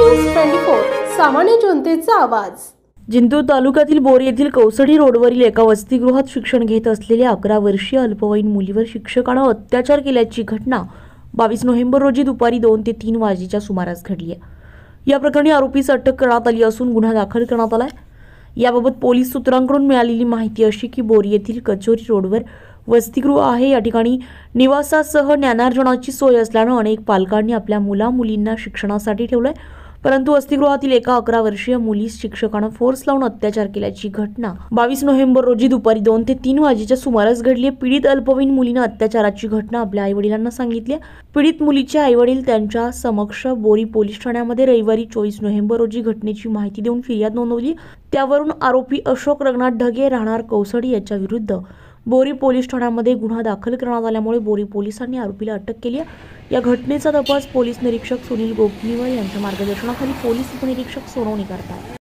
News 24 सामान्य जनतेचा आवाज। जिंतूर तालुक्यातील बोरी येथील कौसडी रोडवरील एका वसतिगृहात शिक्षण घेत असलेल्या 11 वर्षीय अल्पवयीन मुलीवर शिक्षकाने अत्याचार केल्याची घटना 22 नोव्हेंबर रोजी दुपारी 2 ते 3 वाजेच्या सुमारास घडली आहे। या प्रकरणी आरोपीस अटक करण्यात आली असून गुन्हा दाखल करण्यात आला आहे। याबाबत पोलीस सूत्रांकडून मिळालेली माहिती अशी की बोरी येथील कचोरी रोडवर वसतिगृह आहे। या ठिकाणी निवासासह ज्ञानार्जनाची सोय असल्याने अनेक पालकांनी आपल्या मुलींना शिक्षणासाठी ठेवलंय, परंतु वसतिगृहातील एका 11 वर्षीय मुलीस शिक्षकाने फोर्स लावून अत्याचार केल्याची घटना 22 नोव्हेंबर रोजी दुपारी 2 ते 3 वाजेच्या सुमारास घडली आहे। पीडित अल्पवयीन मुलीने अत्याचाराची घटना आपल्या आईवडिलांना सांगितली। पीडित मुलीचे आईवडील त्यांच्या समक्ष बोरी पोलीस ठाण्यामध्ये रविवारी 24 नोव्हेंबर रोजी घटनेची माहिती देऊन फिर्याद नोंदवली। त्यावरून आरोपी अशोक रंगनाथ ढगे राहणार कौसडी याच्या विरुद्ध बोरी पोलीस ठाण्यामध्ये गुन्हा दाखल करण्यात आल्यामुळे बोरी पोलिसांनी आरोपीला अटक केली आहे। या घटनेचा तपास पोलीस निरीक्षक सुनील गोपनीवर यांच्या मार्गदर्शनाखाली पोलीस उपनिरीक्षक सोनवणे करतात।